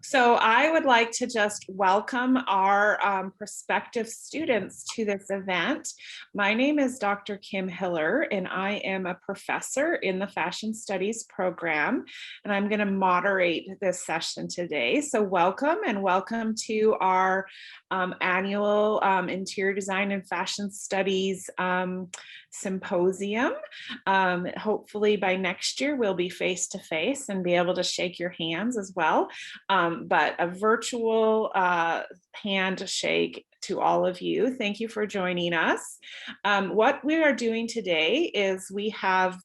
So I would like to just welcome our prospective students to this event. My name is Dr. Kim Hiller, and I am a professor in the Fashion Studies program, and I'm going to moderate this session today. So welcome, and welcome to our annual Interior Design and Fashion Studies symposium. Hopefully by next year, we'll be face-to-face and be able to shake your hands as well. But a virtual handshake to all of you. Thank you for joining us. What we are doing today is we have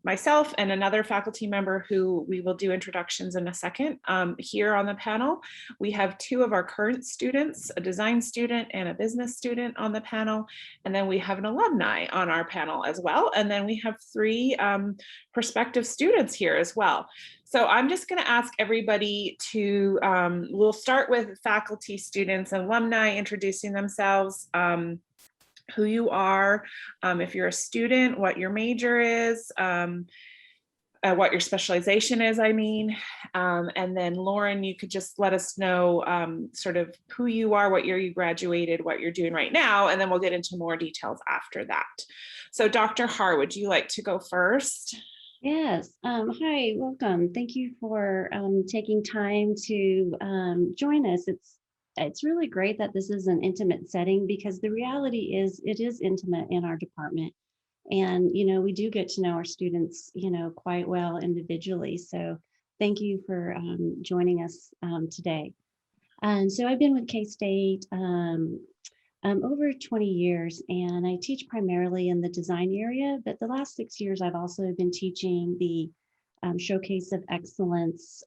myself and another faculty member who we will do introductions in a second here on the panel. We have two of our current students, a design student and a business student on the panel. And then we have an alumni on our panel as well. And then we have three prospective students here as well. So I'm just going to ask everybody to, we'll start with faculty, students, and alumni introducing themselves, who you are, if you're a student, what your major is, what your specialization is, I mean. And then Lauren, you could just let us know sort of who you are, what year you graduated, what you're doing right now, and then we'll get into more details after that. So Dr. Har, would you like to go first? Yes. Hi, welcome. Thank you for taking time to join us. It's really great that this is an intimate setting, because the reality is it is intimate in our department. And, we do get to know our students, quite well individually. So thank you for joining us today. And so I've been with K-State over 20 years, and I teach primarily in the design area, but the last 6 years I've also been teaching the Showcase of Excellence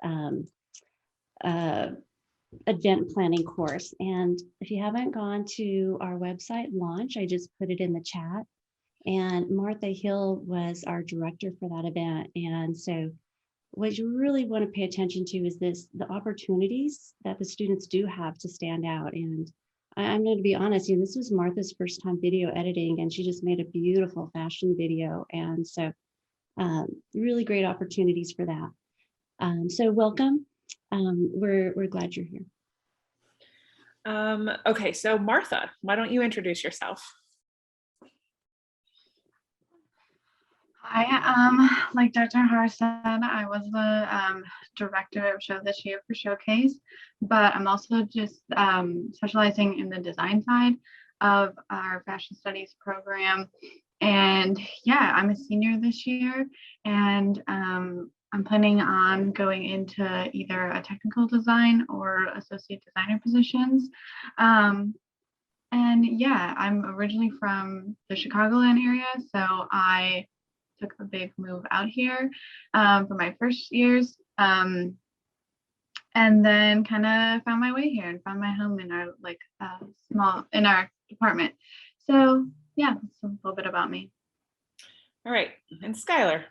event planning course. And if you haven't gone to our website launch, I just put it in the chat. And Martha Hill was our director for that event. And so what you really want to pay attention to is the opportunities that the students do have to stand out. And I'm going to be honest, this was Martha's first time video editing, and she just made a beautiful fashion video. And so really great opportunities for that. So welcome. We're glad you're here. Okay, so Martha, why don't you introduce yourself? Hi, like Dr. Har said, I was the director of show this year for Showcase, but I'm also just specializing in the design side of our fashion studies program. And yeah, I'm a senior this year, and I'm planning on going into either a technical design or associate designer positions. And yeah, I'm originally from the Chicagoland area, so I took a big move out here for my first years, and then kind of found my way here and found my home in our in our department. So yeah, that's a little bit about me. All right, and Skylar.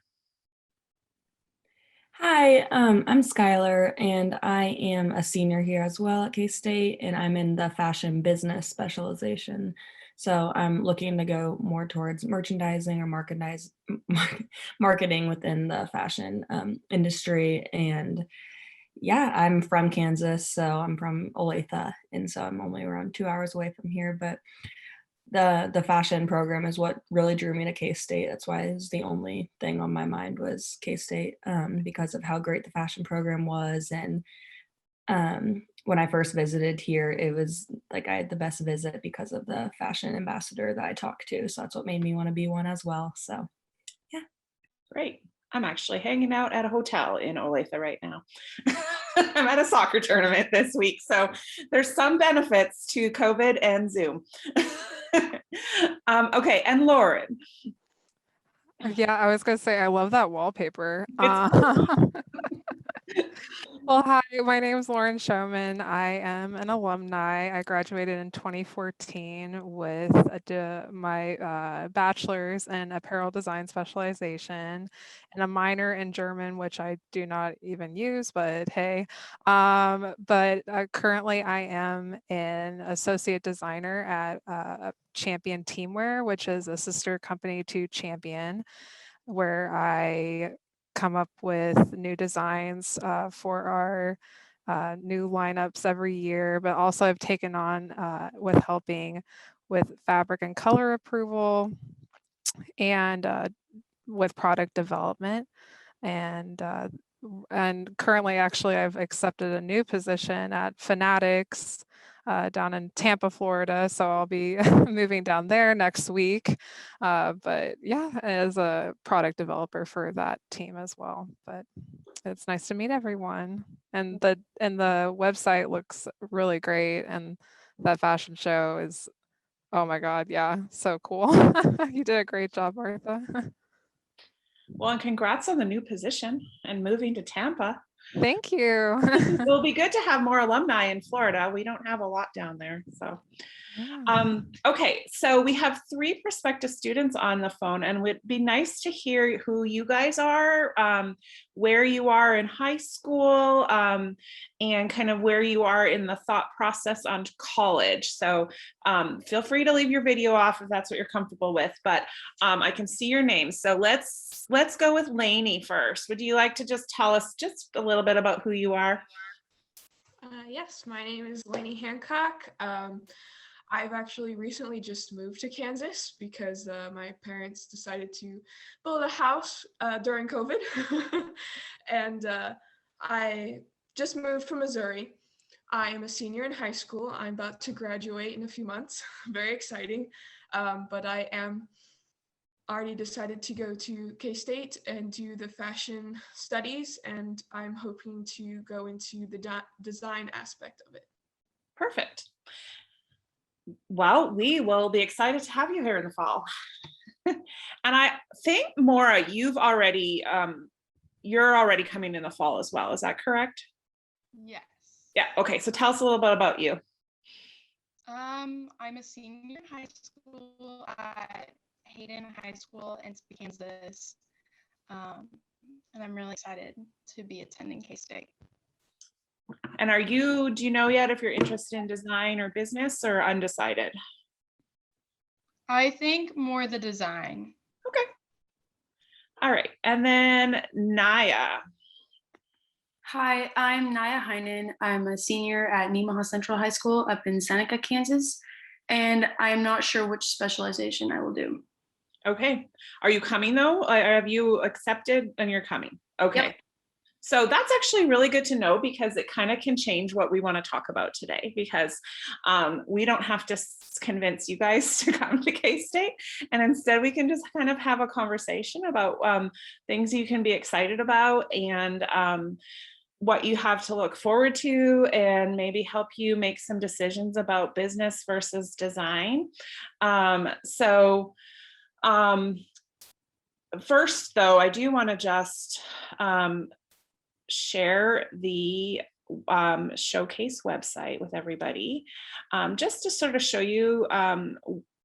Hi, I'm Skylar, and I am a senior here as well at K-State, and I'm in the fashion business specialization. So I'm looking to go more towards merchandising or marketing within the fashion industry. And yeah, I'm from Kansas, so I'm from Olathe, and so I'm only around 2 hours away from here. But the fashion program is what really drew me to K-State. That's why it was the only thing on my mind was K-State, because of how great the fashion program was. And when I first visited here, it was like I had the best visit because of the fashion ambassador that I talked to. So that's what made me want to be one as well. So yeah. Great. I'm actually hanging out at a hotel in Olathe right now. I'm at a soccer tournament this week, so there's some benefits to COVID and Zoom. Okay, and Lauren. Yeah, I was gonna say I love that wallpaper. Well, hi, my name is Lauren Showman. I am an alumni. I graduated in 2014 with my bachelor's in apparel design specialization and a minor in German, which I do not even use, but hey. But currently I am an associate designer at Champion Teamwear, which is a sister company to Champion, where I come up with new designs for our new lineups every year, but also I've taken on with helping with fabric and color approval and with product development. And currently, actually, I've accepted a new position at Fanatics down in Tampa, Florida. So I'll be moving down there next week. But yeah, as a product developer for that team as well. But it's nice to meet everyone. And the website looks really great. And that fashion show is, oh my God, yeah, so cool. You did a great job, Martha. Well, and congrats on the new position and moving to Tampa. Thank you. It'll be good to have more alumni in Florida. We don't have a lot down there. So, Yeah. okay, so we have 3 prospective students on the phone, and it would be nice to hear who you guys are, where you are in high school, and kind of where you are in the thought process on college. So feel free to leave your video off if that's what you're comfortable with, but I can see your names. So let's go with Lainey first. Would you like to just tell us just a little bit about who you are? Yes, my name is Lainey Hancock. I've actually recently just moved to Kansas because my parents decided to build a house during COVID. And I just moved from Missouri. I am a senior in high school. I'm about to graduate in a few months. Very exciting. But I am already decided to go to K-State and do the fashion studies, and I'm hoping to go into the design aspect of it. Perfect. Well, we will be excited to have you here in the fall. And I think, Maura, you're already coming in the fall as well. Is that correct? Yes. Yeah. Okay. So tell us a little bit about you. I'm a senior in high school at Hayden High School in Kansas. And I'm really excited to be attending K-State. And do you know yet if you're interested in design or business, or undecided? I think more the design. Okay. All right. And then Naya. Hi, I'm Naya Heinen. I'm a senior at Nemaha Central High School up in Seneca, Kansas, and I'm not sure which specialization I will do. Okay. Are you coming though? Have you accepted and you're coming? Okay. Yep. So that's actually really good to know, because it kind of can change what we want to talk about today, because we don't have to convince you guys to come to K-State, and instead we can just kind of have a conversation about things you can be excited about, and what you have to look forward to, and maybe help you make some decisions about business versus design. First though, I do want to just share the showcase website with everybody, just to sort of show you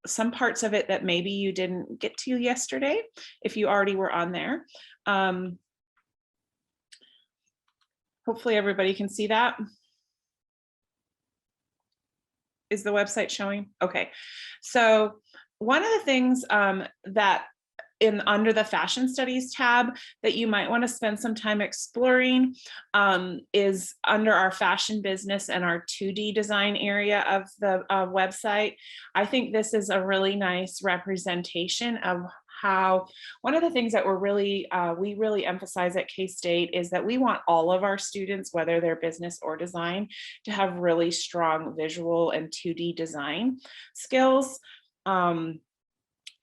some parts of it that maybe you didn't get to yesterday if you already were on there. Hopefully everybody can see that. Is the website showing? Okay. So one of the things that under the fashion studies tab that you might want to spend some time exploring is under our fashion business and our 2D design area of the website. I think this is a really nice representation of how one of the things that we really emphasize at K-State is that we want all of our students, whether they're business or design, to have really strong visual and 2D design skills.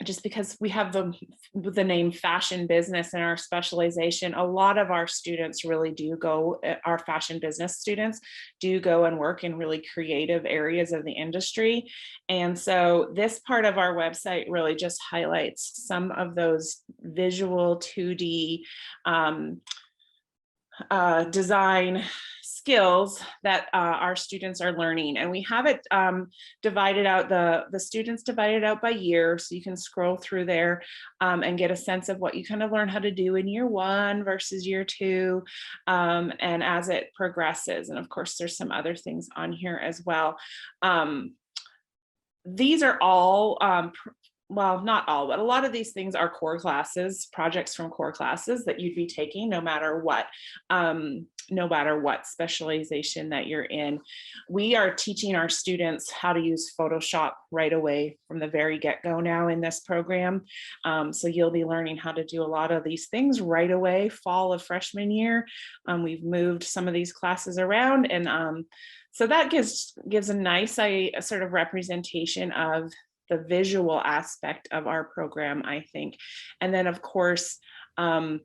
Just because we have the name fashion business in our specialization, a lot of our students really do go, our fashion business students do go and work in really creative areas of the industry. And so this part of our website really just highlights some of those visual 2D design skills that our students are learning, and we have it divided out, the students divided out by year, so you can scroll through there and get a sense of what you kind of learn how to do in year 1 versus year 2, and as it progresses. And of course there's some other things on here as well. These are all well, not all, but a lot of these things are core classes, projects from core classes that you'd be taking no matter what specialization that you're in. We are teaching our students how to use Photoshop right away from the very get-go now in this program. So you'll be learning how to do a lot of these things right away, fall of freshman year. We've moved some of these classes around, and so that gives a nice sort of representation of the visual aspect of our program, I think. And then of course, I'm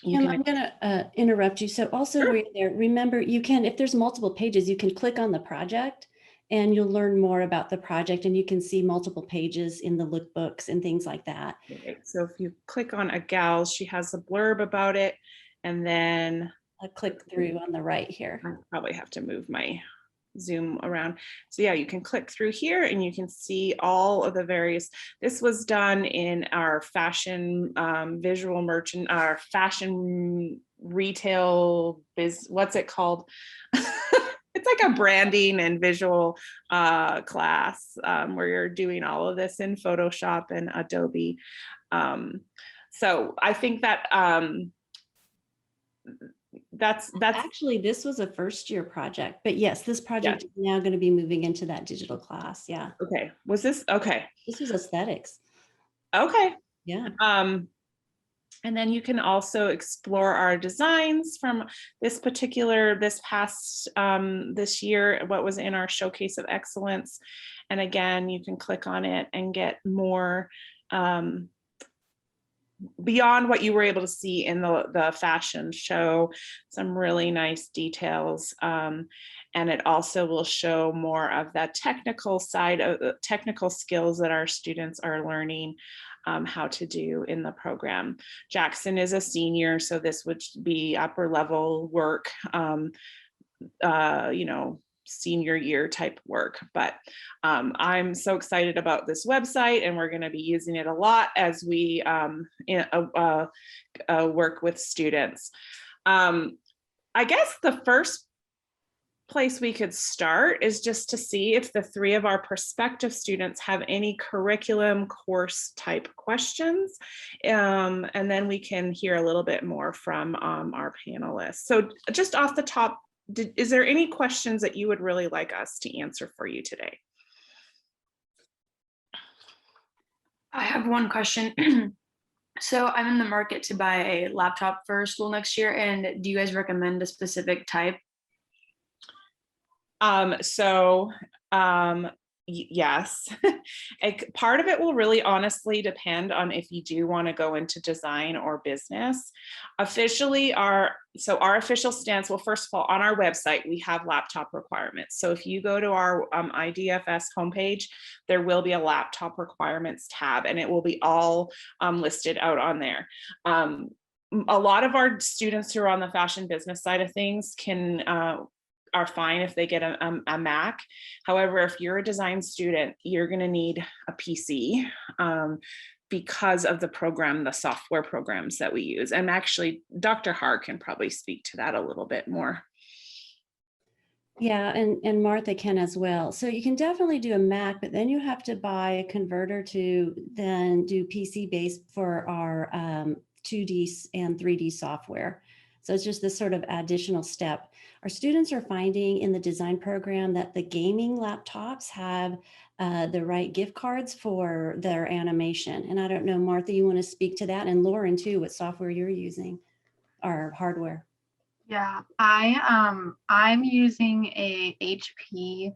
going to interrupt you. So also Sure. where you're there, remember you can, if there's multiple pages, you can click on the project and you'll learn more about the project, and you can see multiple pages in the lookbooks and things like that. Right. So if you click on a gal, she has a blurb about it, and then I'll click through on the right here. I probably have to move my Zoom around. So yeah, you can click through here and you can see all of the various, this was done in our fashion visual merchant, our fashion retail what's it called? It's like a branding and visual class where you're doing all of this in Photoshop and Adobe. So I think that that's actually, this was a first year project, but yes, this project is now going to be moving into that digital class. Yeah. Okay. Was this okay? This was aesthetics. Okay. Yeah. And then you can also explore our designs from this past this year, what was in our showcase of excellence. And again, you can click on it and get more beyond what you were able to see in the fashion show, some really nice details. And it also will show more of that technical side of the technical skills that our students are learning how to do in the program. Jackson is a senior, so this would be upper level work, senior year type work. But I'm so excited about this website, and we're going to be using it a lot as we work with students. I guess the first place we could start is just to see if the three of our prospective students have any curriculum course type questions. And then we can hear a little bit more from our panelists. So just off the top, is there any questions that you would really like us to answer for you today? I have one question. So I'm in the market to buy a laptop for school next year, and do you guys recommend a specific type? Yes. Part of it will really honestly depend on if you do want to go into design or business. Officially, our official stance, well, first of all, on our website, we have laptop requirements. So if you go to our IDFS homepage, there will be a laptop requirements tab, and it will be all listed out on there. A lot of our students who are on the fashion business side of things are fine if they get a Mac. However, if you're a design student, you're going to need a PC because of the software programs that we use. And actually, Dr. Har can probably speak to that a little bit more. Yeah, and Martha can as well. So you can definitely do a Mac, but then you have to buy a converter to then do PC-based for our 2D and 3D software. So it's just this sort of additional step. Our students are finding in the design program that the gaming laptops have the right gift cards for their animation. And I don't know, Martha, you want to speak to that? And Lauren too, what software you're using or hardware? Yeah, I'm using a HP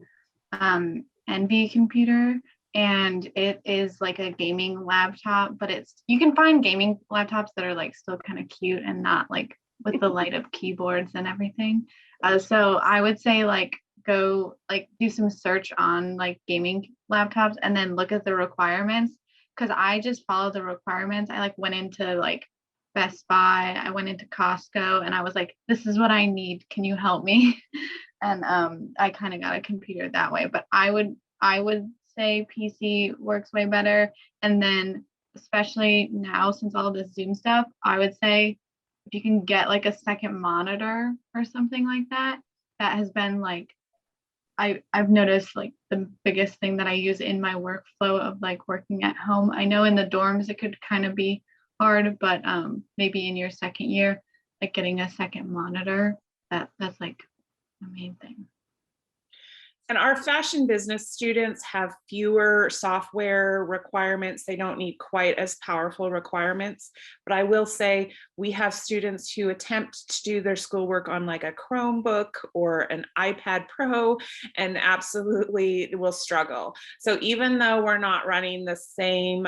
Envy computer, and it is like a gaming laptop, but you can find gaming laptops that are like still kind of cute and not like with the light up keyboards and everything. So I would say like go like do some search on like gaming laptops and then look at the requirements, because I just followed the requirements. I like went into like Best Buy, I went into Costco, and I was like, this is what I need. Can you help me? And I kind of got a computer that way. But I would say PC works way better. And then especially now, since all of this Zoom stuff, I would say if you can get like a second monitor or something like that, that has been like, I've noticed like the biggest thing that I use in my workflow of like working at home. I know in the dorms it could kind of be hard, but maybe in your second year, like getting a second monitor, that's like the main thing. And our fashion business students have fewer software requirements. They don't need quite as powerful requirements. But I will say we have students who attempt to do their schoolwork on like a Chromebook or an iPad Pro and absolutely will struggle. So even though we're not running the same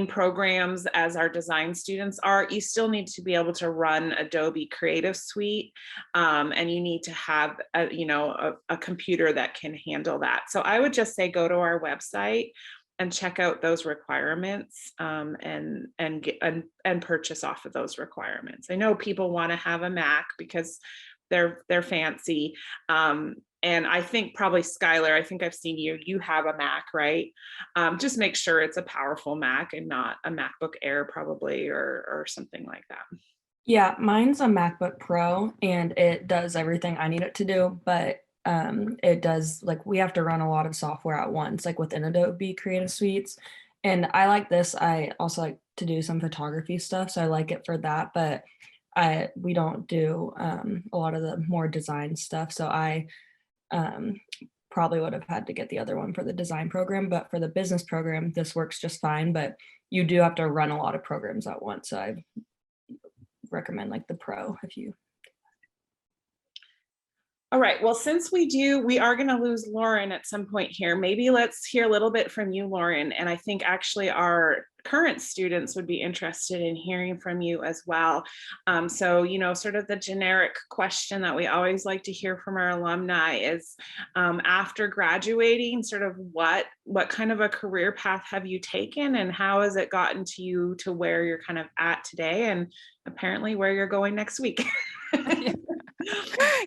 programs as our design students are, you still need to be able to run Adobe Creative Suite, and you need to have a computer that can handle that. So I would just say go to our website and check out those requirements, and purchase off of those requirements. I know people want to have a Mac because they're fancy. And I think probably Skylar, I think I've seen you have a Mac, right? Just make sure it's a powerful Mac and not a MacBook Air probably, or something like that. Yeah, mine's a MacBook Pro and it does everything I need it to do, but it does, like, we have to run a lot of software at once, like within Adobe Creative Suites. And I like this. I also like to do some photography stuff, so I like it for that, but we don't do a lot of the more design stuff. So I probably would have had to get the other one for the design program, but for the business program, this works just fine. But you do have to run a lot of programs at once. So I recommend like the Pro if you. All right, well, since we are going to lose Lauren at some point here, maybe let's hear a little bit from you, Lauren. And I think actually our current students would be interested in hearing from you as well. So, sort of the generic question that we always like to hear from our alumni is, after graduating, sort of what kind of a career path have you taken, and how has it gotten to you to where you're kind of at today, and apparently where you're going next week?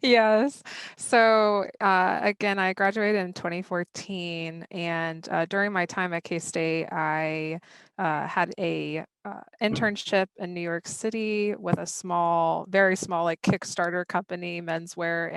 Yes. So again, I graduated in 2014, and during my time at K-State, I had a internship in New York City with a very small, like Kickstarter company, menswear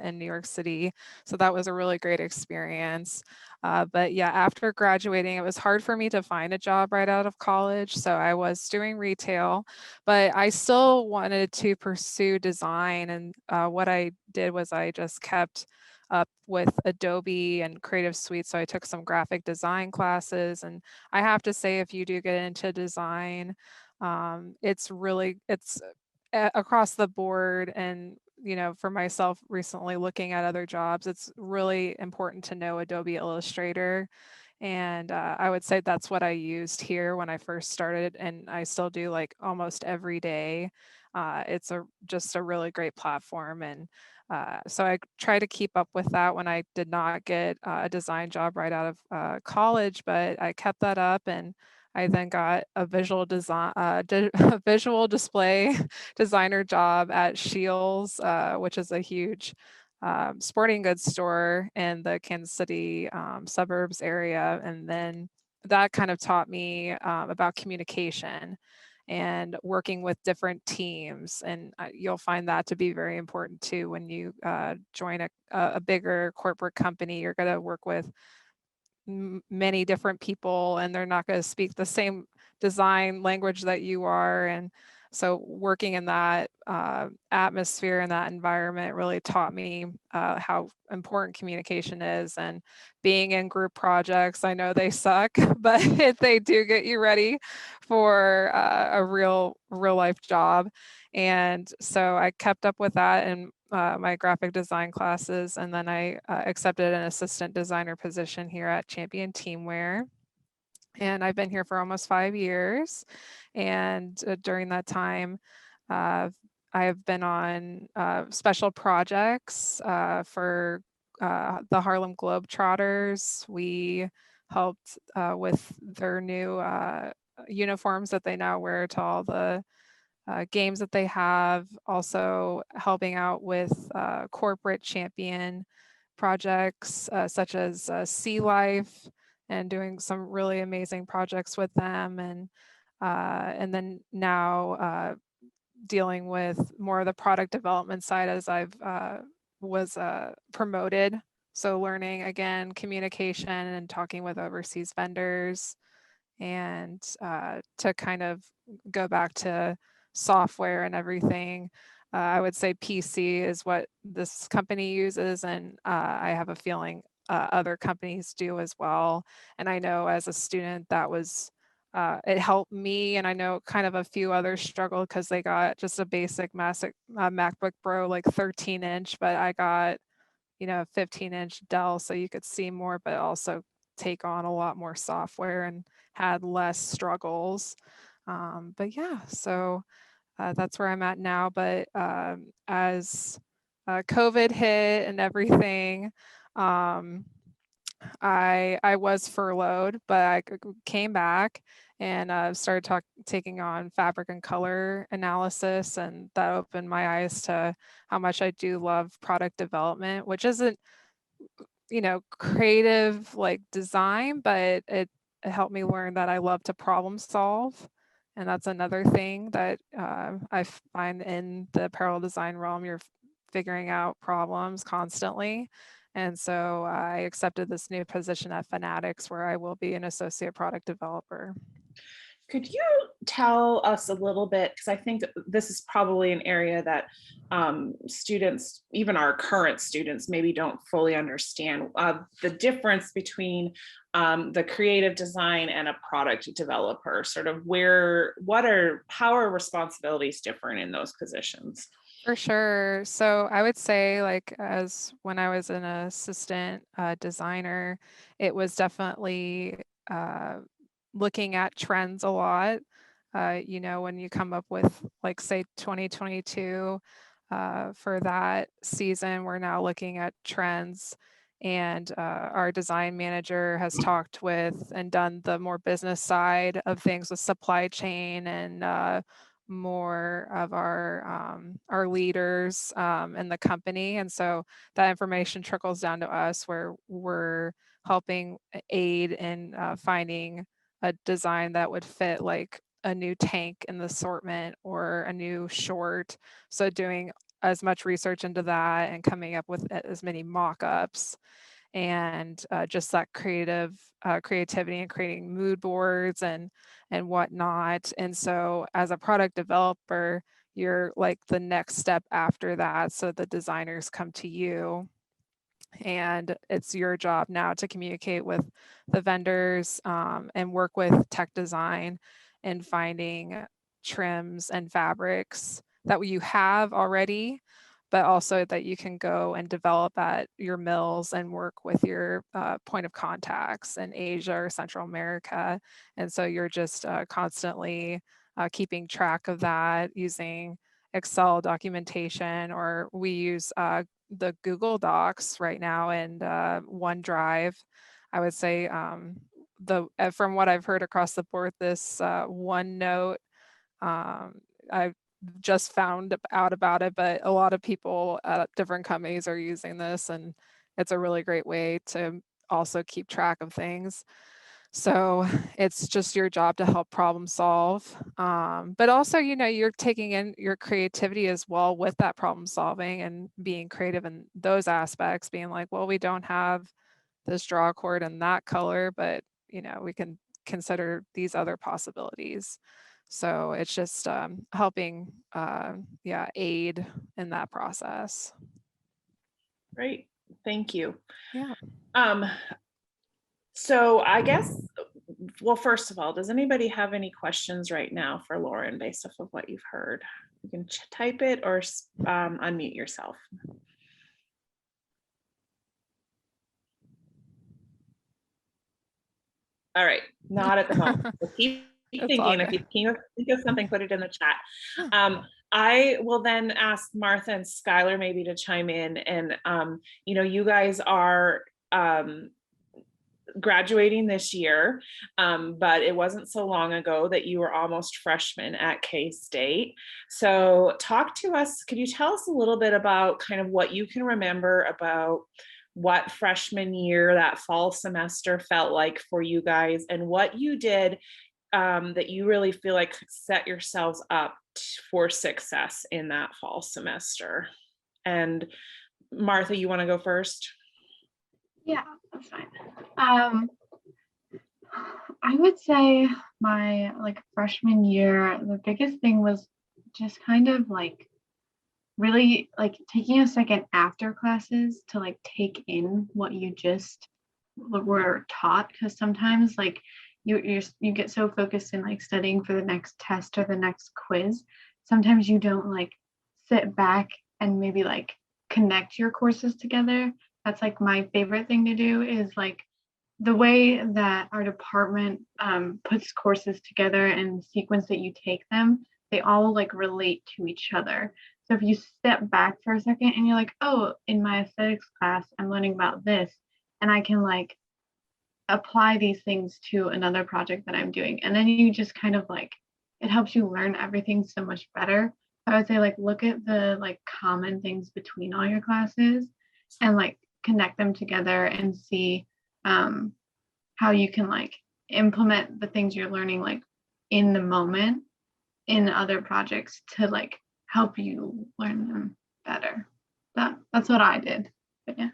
in New York City. So that was a really great experience. But yeah, after graduating, it was hard for me to find a job right out of college. So I was doing retail, but I still wanted to pursue design. And what I did was I just kept up with Adobe and Creative Suite. So I took some graphic design classes. And I have to say, if you do get into design, it's across the board. And for myself recently looking at other jobs, it's really important to know Adobe Illustrator. And I would say that's what I used here when I first started, and I still do like almost every day. It's just a really great platform. And so I try to keep up with that when I did not get a design job right out of college, but I kept that up, and I then got a visual design, a visual display designer job at Shields, which is a huge sporting goods store in the Kansas City suburbs area. And then that kind of taught me about communication and working with different teams. And you'll find that to be very important too when you join a bigger corporate company. You're going to work with many different people, and they're not going to speak the same design language that you are. And so working in that atmosphere and that environment really taught me how important communication is. And being in group projects, I know they suck, but they do get you ready for a real life job. And so I kept up with that in my graphic design classes, and then I accepted an assistant designer position here at Champion Teamwear. And I've been here for almost 5 years. And during that time, I have been on special projects for the Harlem Globetrotters. We helped with their new uniforms that they now wear to all the games that they have, also helping out with corporate champion projects such as Sea Life, and doing some really amazing projects with them. And then now dealing with more of the product development side as I've was promoted. So learning again, communication and talking with overseas vendors, and to kind of go back to software and everything. I would say PC is what this company uses, and I have a feeling other companies do as well. And I know as a student that was it helped me, and I know kind of a few others struggled because they got just a basic MacBook Pro, like 13-inch, but I got 15-inch Dell, so you could see more, but also take on a lot more software and had less struggles. But yeah, so that's where I'm at now. But as COVID hit and everything, um, I was furloughed, but came back and started taking on fabric and color analysis, and that opened my eyes to how much I do love product development, which isn't creative like design, but it helped me learn that I love to problem solve. And that's another thing that I find in the apparel design realm. You're figuring out problems constantly. And so I accepted this new position at Fanatics where I will be an associate product developer. Could you tell us a little bit, because I think this is probably an area that students, even our current students, maybe don't fully understand the difference between the creative design and a product developer, sort of how are responsibilities different in those positions? For sure. So I would say, like, as when I was an assistant designer, it was definitely looking at trends a lot. When you come up with, like, say, 2022 for that season, we're now looking at trends. And our design manager has talked with and done the more business side of things with supply chain and more of our leaders in the company. And so that information trickles down to us where we're helping aid in finding a design that would fit, like a new tank in the assortment or a new short. So doing as much research into that and coming up with as many mock-ups, and just that creativity and creating mood boards and whatnot. And so as a product developer, you're like the next step after that. So the designers come to you, and it's your job now to communicate with the vendors and work with tech design and finding trims and fabrics that you have already, but also that you can go and develop at your mills and work with your point of contacts in Asia or Central America. And so you're just constantly keeping track of that using Excel documentation, or we use the Google Docs right now and OneDrive. I would say from what I've heard across the board, this OneNote, I just found out about it, but a lot of people at different companies are using this, and it's a really great way to also keep track of things. So it's just your job to help problem solve. But also, you're taking in your creativity as well with that problem solving and being creative in those aspects, being like, well, we don't have this draw cord in that color, but we can consider these other possibilities. So it's just helping, aid in that process. Great, thank you. Yeah. So I guess, well, first of all, does anybody have any questions right now for Lauren based off of what you've heard? You can type it or unmute yourself. All right, not at the moment. So keep thinking. If you think of something, put it in the chat. I will then ask Martha and Skylar maybe to chime in. And you guys are graduating this year, but it wasn't so long ago that you were almost freshmen at K-State. So talk to us, could you tell us a little bit about kind of what you can remember about what freshman year, that fall semester felt like for you guys, and what you did that you really feel like set yourselves up for success in that fall semester? And Martha, you want to go first? Yeah, that's fine. I would say my like freshman year, the biggest thing was just kind of like really like taking a second after classes to like take in what you just were taught, because sometimes like you get so focused in like studying for the next test or the next quiz, sometimes you don't like sit back and maybe like connect your courses together. That's like my favorite thing to do, is like the way that our department puts courses together and the sequence that you take them, they all like relate to each other. So if you step back for a second and you're like, oh, in my aesthetics class, I'm learning about this, and I can like apply these things to another project that I'm doing. And then you just kind of like, it helps you learn everything so much better. I would say like look at the like common things between all your classes and like connect them together and see how you can like implement the things you're learning like in the moment in other projects to like help you learn them better. That's what I did. But yeah.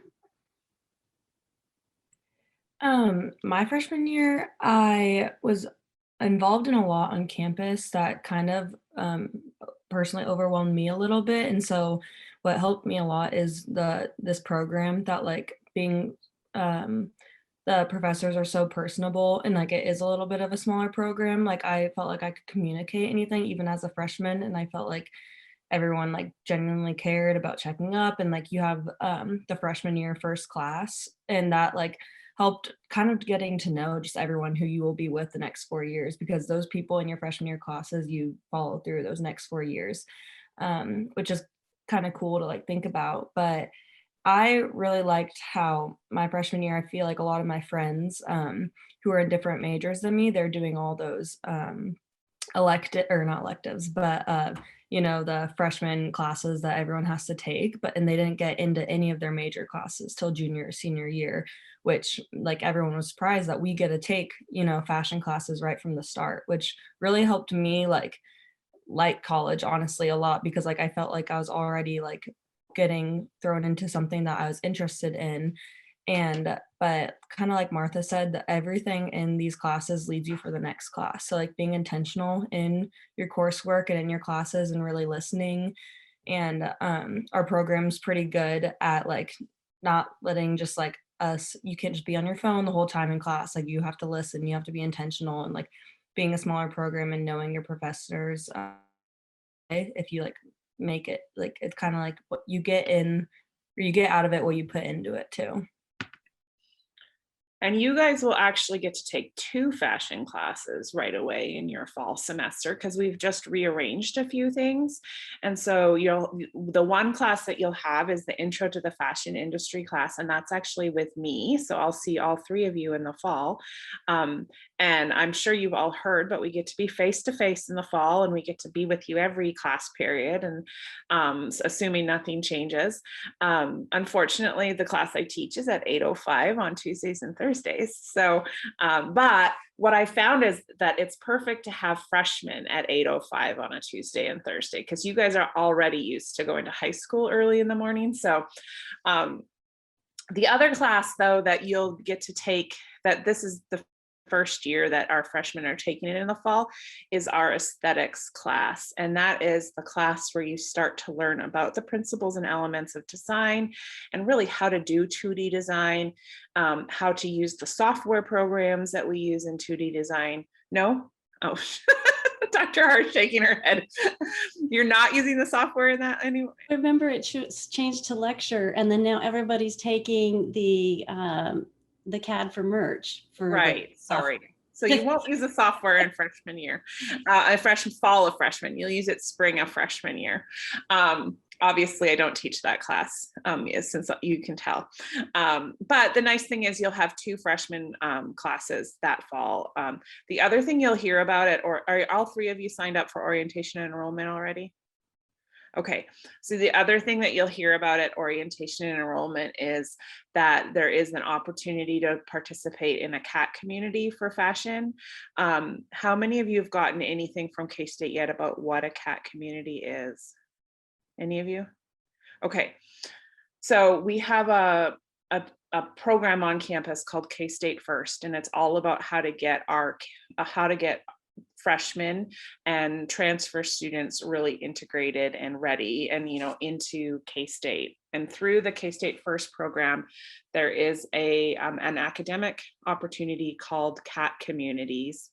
My freshman year, I was involved in a lot on campus that kind of personally overwhelmed me a little bit. And so what helped me a lot is this program that like being the professors are so personable, and like it is a little bit of a smaller program. Like I felt like I could communicate anything even as a freshman, and I felt like everyone like genuinely cared about checking up. And like you have the freshman year first class, and that like helped kind of getting to know just everyone who you will be with the next 4 years, because those people in your freshman year classes you follow through those next 4 years, which is kind of cool to like think about. But I really liked how my freshman year, I feel like a lot of my friends who are in different majors than me, they're doing all those elective or not electives, but the freshman classes that everyone has to take, and they didn't get into any of their major classes till junior or senior year, which like everyone was surprised that we get to take, fashion classes right from the start, which really helped me like college honestly a lot, because like I felt like I was already like getting thrown into something that I was interested in. But kind of like Martha said, that everything in these classes leads you for the next class. So like being intentional in your coursework and in your classes and really listening. And our program's pretty good at like not letting just like us, you can't just be on your phone the whole time in class. Like you have to listen, you have to be intentional, and like being a smaller program and knowing your professors, if you like make it, like it's kind of like what you get in or you get out of it what you put into it too. And you guys will actually get to take 2 fashion classes right away in your fall semester, because we've just rearranged a few things. And so the one class that you'll have is the Intro to the Fashion Industry class, and that's actually with me. So I'll see all 3 of you in the fall. And I'm sure you've all heard, but we get to be face to face in the fall, and we get to be with you every class period, and assuming nothing changes. Unfortunately, the class I teach is at 8:05 on Tuesdays and Thursdays. So, but what I found is that it's perfect to have freshmen at 8:05 on a Tuesday and Thursday, because you guys are already used to going to high school early in the morning. So the other class though that you'll get to take, that this is the first year that our freshmen are taking it in the fall, is our aesthetics class. And that is the class where you start to learn about the principles and elements of design, and really how to do 2D design, how to use the software programs that we use in 2D design. No? Oh, Dr. Hart shaking her head. You're not using the software in that anymore? Remember, it changed to lecture, and then now everybody's taking the CAD for merch. Right, sorry. So you won't use the software in freshman year, fall of freshman. You'll use it spring of freshman year. Obviously, I don't teach that class, since you can tell. But the nice thing is you'll have 2 freshman classes that fall. The other thing you'll hear about it, or are all 3 of you signed up for orientation and enrollment already? Okay, so the other thing that you'll hear about at orientation and enrollment is that there is an opportunity to participate in a CAT community for fashion. How many of you have gotten anything from K-State yet about what a CAT community is? Any of you? Okay, So we have a program on campus called K-State First, and it's all about how to get freshmen and transfer students really integrated and ready and into K-State. And through the K-State First program, there is an academic opportunity called CAT Communities.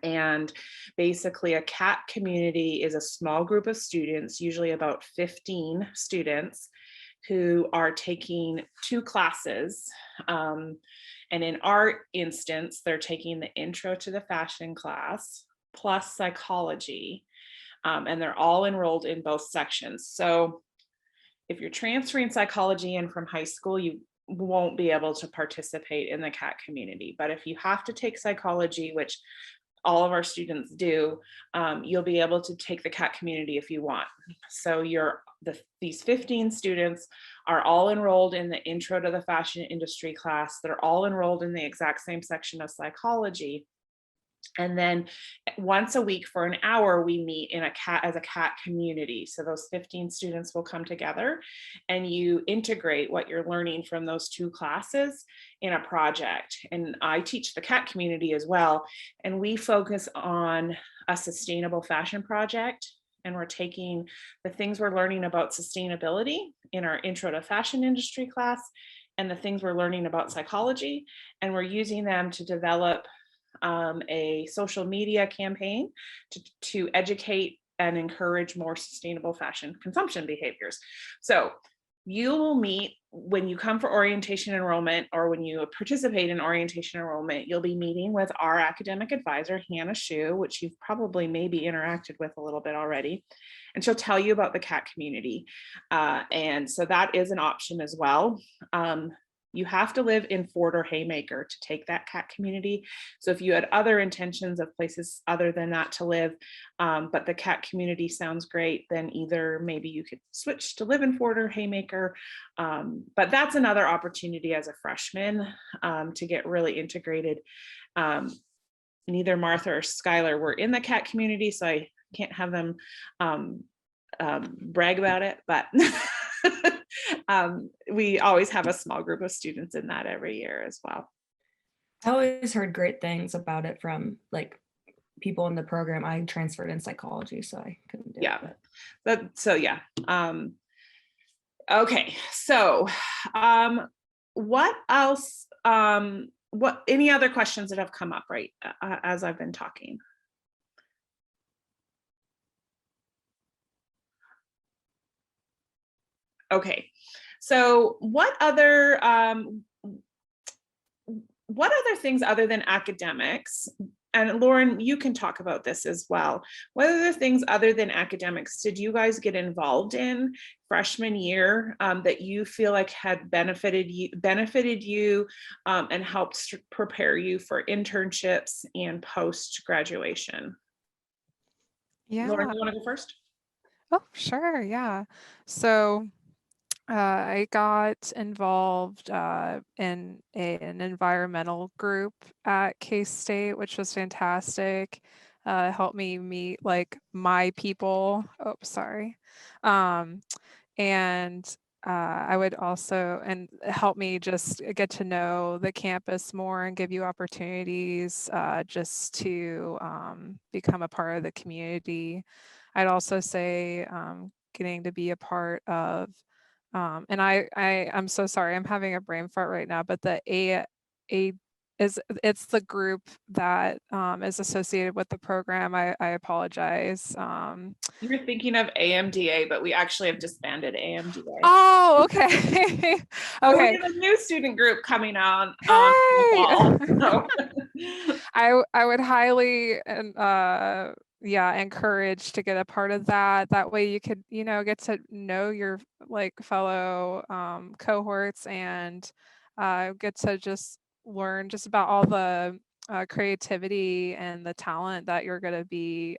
And basically a CAT community is a small group of students, usually about 15 students, who are taking 2 classes. And in our instance, they're taking the intro to the fashion class plus psychology. And they're all enrolled in both sections. So if you're transferring psychology in from high school, you won't be able to participate in the CAT community. But if you have to take psychology, which all of our students do, you'll be able to take the CAT community if you want. So these 15 students are all enrolled in the intro to the fashion industry class. They're all enrolled in the exact same section of psychology. And then once a week for an hour, we meet as a CAT community. So those 15 students will come together and you integrate what you're learning from those 2 classes in a project. And I teach the CAT community as well. And we focus on a sustainable fashion project. And we're taking the things we're learning about sustainability in our intro to fashion industry class and the things we're learning about psychology. And we're using them to develop a social media campaign to educate and encourage more sustainable fashion consumption behaviors. So you will meet when you come for orientation enrollment, or when you participate in orientation enrollment, you'll be meeting with our academic advisor, Hannah Shu, which you've probably maybe interacted with a little bit already. And she'll tell you about the CAT community. And so that is an option as well. You have to live in Fort or Haymaker to take that CAT community. So if you had other intentions of places other than that to live, but the CAT community sounds great, then either maybe you could switch to live in Fort or Haymaker. But that's another opportunity as a freshman to get really integrated. Neither Martha or Skylar were in the CAT community, so I can't have them brag about it, but we always have a small group of students in that every year as well. I always heard great things about it from like people in the program. I transferred in psychology, so I couldn't do it. Okay, so what else? Any other questions that have come up right as I've been talking? Okay, so what other things other than academics, and Lauren, you can talk about this as well. What other things other than academics did you guys get involved in freshman year that you feel like had benefited you and helped prepare you for internships and post-graduation? Yeah. Lauren, you want to go first? Oh, sure. Yeah. So I got involved in an environmental group at K-State, which was fantastic. Helped me meet like my people. Oh, sorry. And I would also, and help me just get to know the campus more and give you opportunities just to become a part of the community. I'd also say getting to be a part of, and I'm so sorry, I'm having a brain fart right now, but the it's the group that is associated with the program. I apologize. You're thinking of AMDA, but we actually have disbanded AMDA. Oh, okay. So we Okay. have a new student group coming on. Hey! So. I would highly encourage to get a part of that. That way you could, get to know your like fellow cohorts and get to just learn just about all the creativity and the talent that you're going to be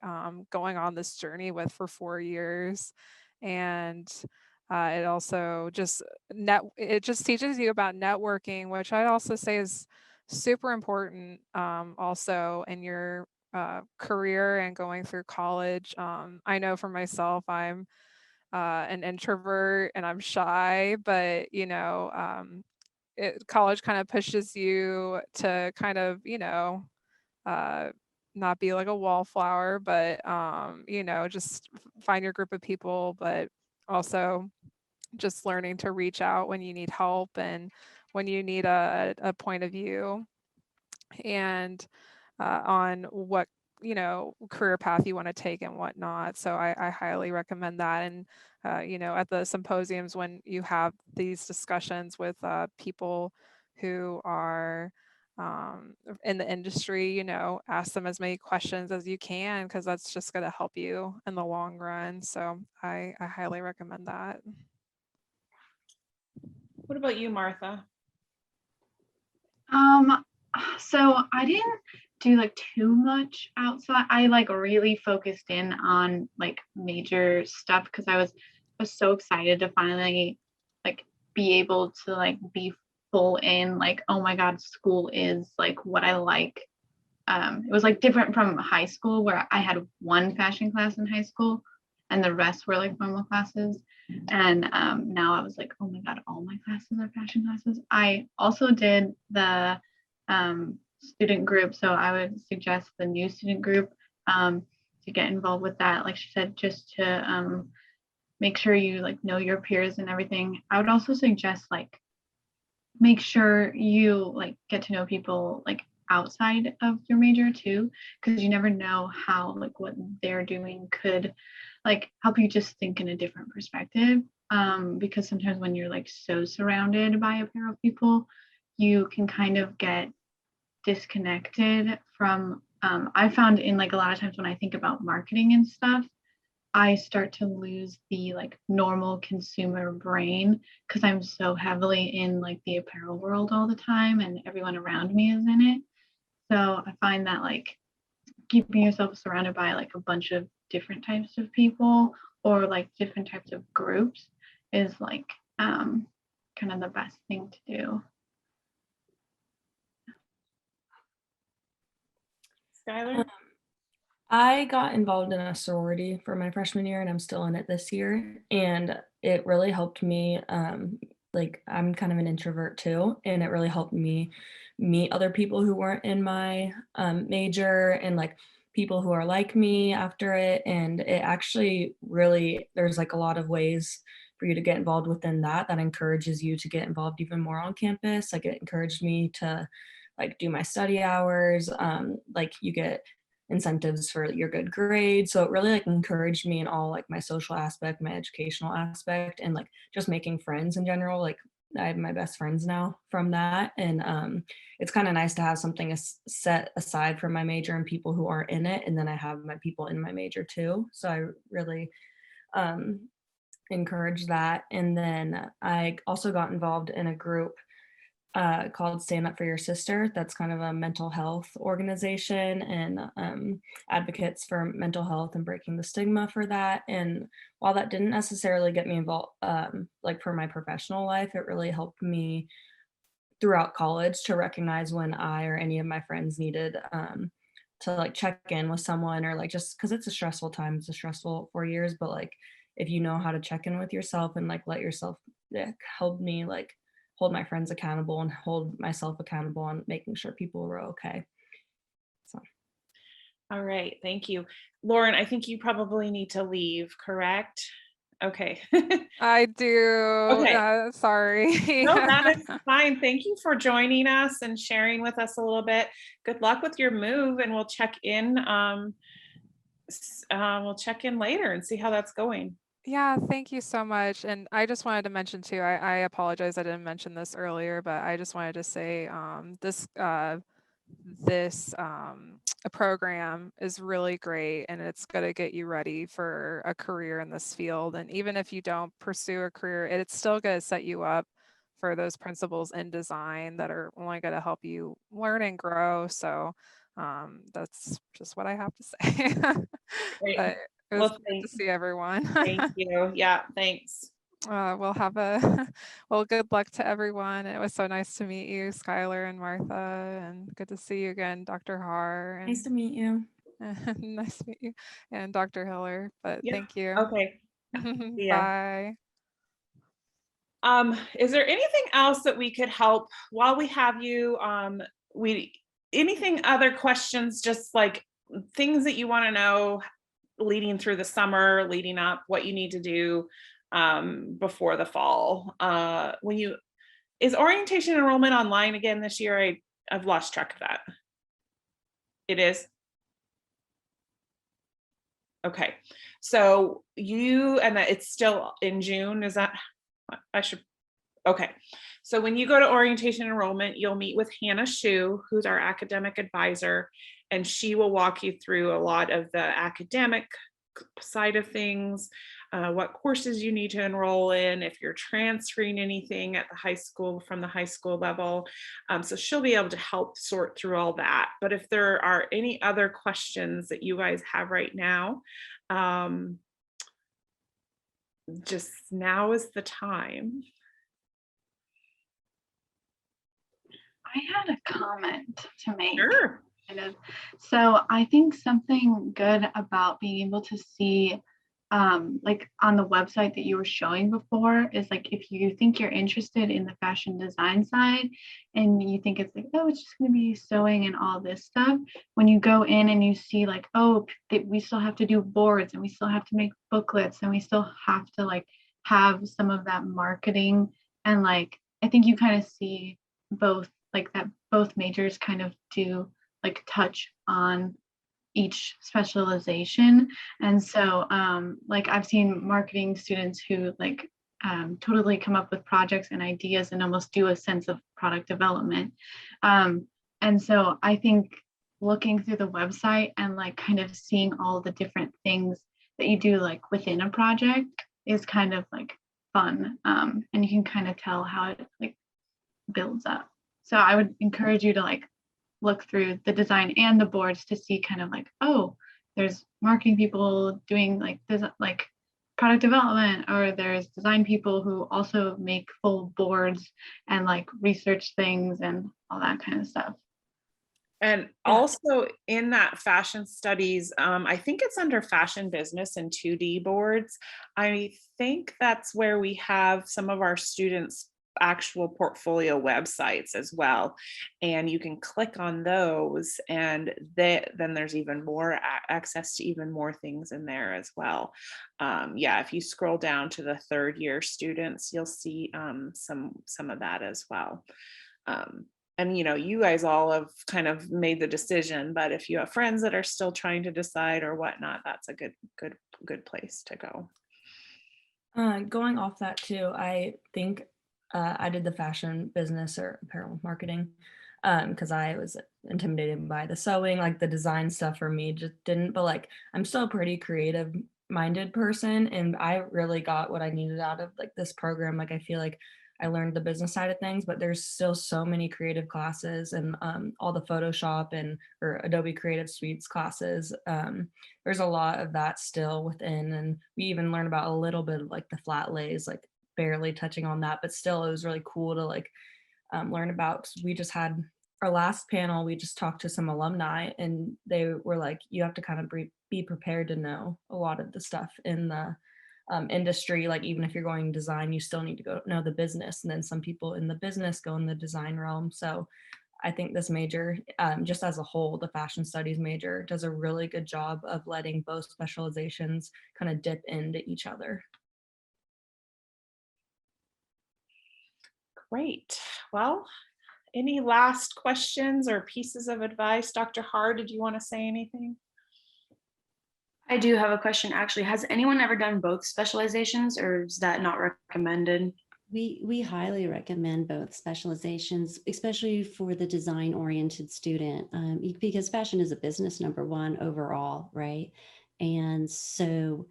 going on this journey with for 4 years. And it also just it just teaches you about networking, which I'd also say is super important also in your career and going through college. I know for myself, I'm an introvert and I'm shy, but college kind of pushes you to kind of, uh, not be like a wallflower, but just find your group of people, but also just learning to reach out when you need help and when you need a point of view and on what career path you want to take and whatnot. So I highly recommend that. And at the symposiums when you have these discussions with people who are in the industry, ask them as many questions as you can because that's just going to help you in the long run. So I highly recommend that. What about you, Martha? So I didn't do like too much outside. I like really focused in on like major stuff because I was so excited to finally like be able to like be full in like, oh my God, school is like what I like. It was like different from high school where I had one fashion class in high school and the rest were like formal classes. And now I was like, oh my God, all my classes are fashion classes. I also did the student group. So I would suggest the new student group to get involved with that. Like she said, just to make sure you like know your peers and everything. I would also suggest like make sure you like get to know people like outside of your major too, because you never know how like what they're doing could like help you just think in a different perspective. Because sometimes when you're like so surrounded by a pair of people, you can kind of get disconnected from I found in like a lot of times when I think about marketing and stuff, I start to lose the like normal consumer brain because I'm so heavily in like the apparel world all the time and everyone around me is in it. So I find that like keeping yourself surrounded by like a bunch of different types of people or like different types of groups is like kind of the best thing to do. Skylar? I got involved in a sorority for my freshman year and I'm still in it this year. And it really helped me. Like, I'm kind of an introvert too. And it really helped me meet other people who weren't in my major and like people who are like me after it. And it actually really, there's like a lot of ways for you to get involved within that encourages you to get involved even more on campus. Like, it encouraged me to like do my study hours. Like, you get incentives for your good grades. So it really like encouraged me in all like my social aspect, my educational aspect, and like just making friends in general. Like, I have my best friends now from that. And it's kind of nice to have something set aside from my major and people who are in it. And then I have my people in my major too. So I really encourage that. And then I also got involved in a group called Stand Up for Your Sister. That's kind of a mental health organization and advocates for mental health and breaking the stigma for that. And while that didn't necessarily get me involved, like for my professional life, it really helped me throughout college to recognize when I or any of my friends needed to like check in with someone or like just because it's a stressful time, it's a stressful 4 years, but like if you know how to check in with yourself and like let yourself help me like hold my friends accountable and hold myself accountable on making sure people were okay. So. All right, thank you. Lauren, I think you probably need to leave, correct? Okay. I do. Okay. Sorry. No, that is fine. Thank you for joining us and sharing with us a little bit. Good luck with your move, and we'll check in. We'll check in later and see how that's going. Yeah, thank you so much. And I just wanted to mention too, I apologize I didn't mention this earlier, but I just wanted to say this a program is really great and it's going to get you ready for a career in this field. And even if you don't pursue a career, it's still going to set you up for those principles in design that are only going to help you learn and grow. So that's just what I have to say. But it was great to see everyone. Thank you. Yeah, thanks. We'll have a well, good luck to everyone. It was so nice to meet you, Skylar and Martha, and good to see you again, Dr. Har. And nice to meet you. nice to meet you, and Dr. Hiller. But Yeah. thank you. Okay. Yeah. Bye. Is there anything else that we could help while we have you? Anything other questions, just like things that you want to know leading through the summer, leading up, what you need to do before the fall? Is orientation enrollment online again this year? I've lost track of that. It is. Okay, so it's still in June, is that, okay. So when you go to orientation enrollment, you'll meet with Hannah Shu, who's our academic advisor, and she will walk you through a lot of the academic side of things, what courses you need to enroll in, if you're transferring anything at the high school from the high school level. So she'll be able to help sort through all that. But if there are any other questions that you guys have right now, just now is the time. I had a comment to make. Sure. So I think something good about being able to see like on the website that you were showing before is like, if you think you're interested in the fashion design side and you think it's like, oh, it's just going to be sewing and all this stuff, when you go in and you see like, oh, we still have to do boards and we still have to make booklets and we still have to like have some of that marketing, and like I think you kind of see both, like that both majors kind of do like touch on each specialization. And so like I've seen marketing students who like totally come up with projects and ideas and almost do a sense of product development. And so I think looking through the website and like kind of seeing all the different things that you do like within a project is kind of like fun. And you can kind of tell how it like builds up. So I would encourage you to like look through the design and the boards to see kind of like, oh, there's marketing people doing like this, like product development, or there's design people who also make full boards and like research things and all that kind of stuff. And also in that fashion studies, I think it's under fashion business and 2D boards. I think that's where we have some of our students' actual portfolio websites as well. And you can click on those and then there's even more access to even more things in there as well. Yeah, if you scroll down to the third year students, you'll see some of that as well. And you guys all have kind of made the decision, but if you have friends that are still trying to decide or whatnot, that's a good place to go. Going off that too, I think I did the fashion business or apparel marketing because I was intimidated by the sewing, like the design stuff for me just didn't, but like I'm still a pretty creative minded person and I really got what I needed out of like this program. Like I feel like I learned the business side of things, but there's still so many creative classes and all the Photoshop or Adobe Creative Suites classes. There's a lot of that still within, and we even learn about a little bit of like the flat lays, like barely touching on that, but still it was really cool to like learn about. We just had our last panel, we just talked to some alumni and they were like, you have to kind of be prepared to know a lot of the stuff in the industry. Like even if you're going design, you still need to go know the business, and then some people in the business go in the design realm. So I think this major, just as a whole, the fashion studies major does a really good job of letting both specializations kind of dip into each other. Great. Well, any last questions or pieces of advice? Dr. Hard, did you want to say anything? I do have a question actually. Has anyone ever done both specializations, or is that not recommended? We highly recommend both specializations, especially for the design-oriented student, because fashion is a business, number one, overall, right? And so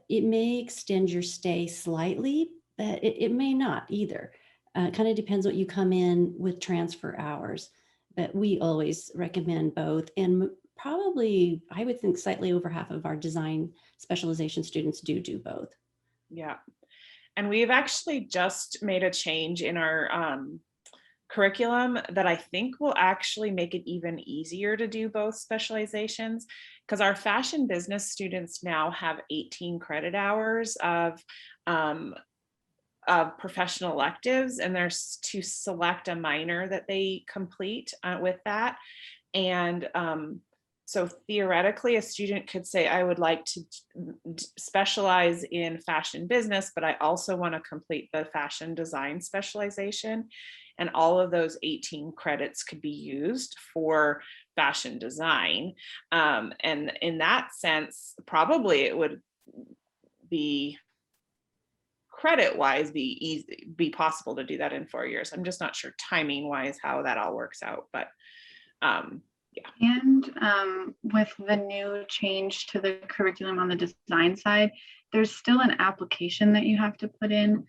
it may extend your stay slightly, but it may not either. It kind of depends what you come in with transfer hours, but we always recommend both. And probably, I would think slightly over half of our design specialization students do both. Yeah. And we've actually just made a change in our curriculum that I think will actually make it even easier to do both specializations, because our fashion business students now have 18 credit hours of professional electives, and there's to select a minor that they complete with that. And so theoretically, a student could say, I would like to specialize in fashion business, but I also want to complete the fashion design specialization. And all of those 18 credits could be used for fashion design. And in that sense, probably it would be credit wise be possible to do that in 4 years. I'm just not sure timing wise how that all works out, but yeah. And with the new change to the curriculum on the design side, there's still an application that you have to put in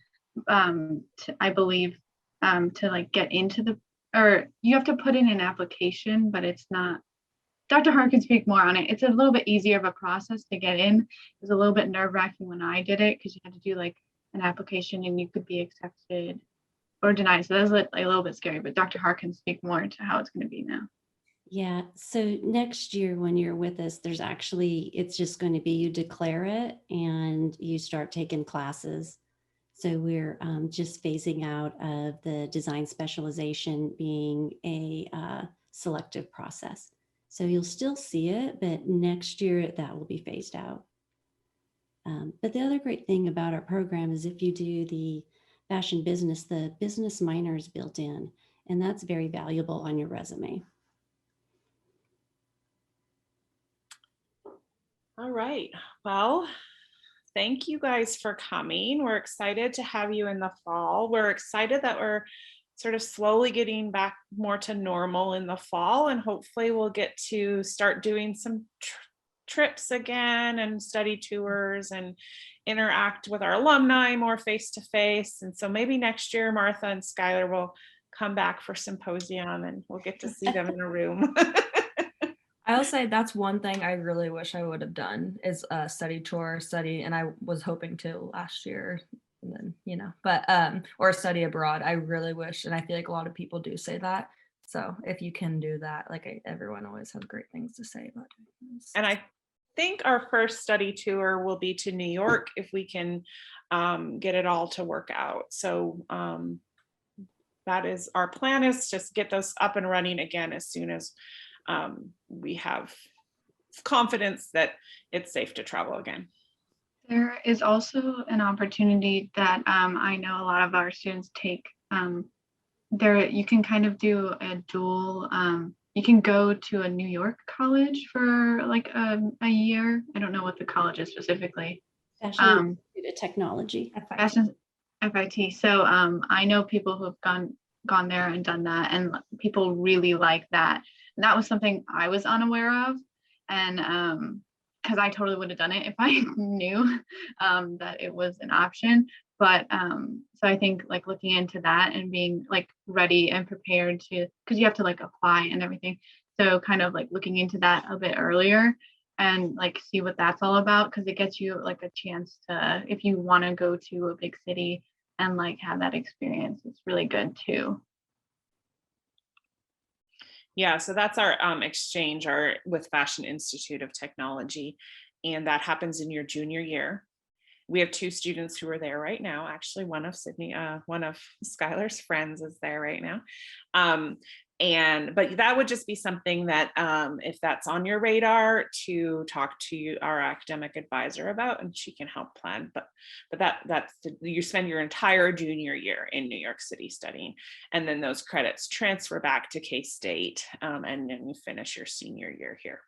I believe to like get into the, or you have to put in an application, but it's not, Dr. Hart can speak more on it. It's a little bit easier of a process to get in. It was a little bit nerve-wracking when I did it because you had to do like an application and you could be accepted or denied. So that's a little bit scary, but Dr. Hart can speak more to how it's going to be now. Yeah, so next year when you're with us, it's just going to be you declare it and you start taking classes. So we're just phasing out of the design specialization being a selective process. So you'll still see it, but next year that will be phased out. But the other great thing about our program is if you do the fashion business, the business minor is built in, and that's very valuable on your resume. All right. Well, thank you guys for coming. We're excited to have you in the fall. We're excited that we're sort of slowly getting back more to normal in the fall, and hopefully we'll get to start doing some trips again and study tours and interact with our alumni more face to face. And so maybe next year, Martha and Skylar will come back for symposium and we'll get to see them in a room. I'll say that's one thing I really wish I would have done is a study tour and I was hoping to last year and then, but, or study abroad. I really wish. And I feel like a lot of people do say that. So if you can do that, like everyone always has great things to say about it. And I think our first study tour will be to New York if we can get it all to work out. So that is our plan, is just get those up and running again as soon as we have confidence that it's safe to travel again. There is also an opportunity that I know a lot of our students take. You can kind of do a dual, you can go to a New York college for like a year. I don't know what the college is specifically. Fashion Institute of Technology. Fashion FIT. So I know people who have gone there and done that, and people really like that. And that was something I was unaware of, and because I totally would have done it if I knew that it was an option. But so I think like looking into that and being like ready and prepared to, because you have to like apply and everything. So kind of like looking into that a bit earlier and like see what that's all about, because it gets you like a chance to, if you want to go to a big city and like have that experience, it's really good too. Yeah, so that's our exchange with Fashion Institute of Technology, and that happens in your junior year. We have 2 students who are there right now. Actually, one of Skylar's friends is there right now. But that would just be something that if that's on your radar, to talk to our academic advisor about, and she can help plan. But that's you spend your entire junior year in New York City studying, and then those credits transfer back to K-State, and then you finish your senior year here.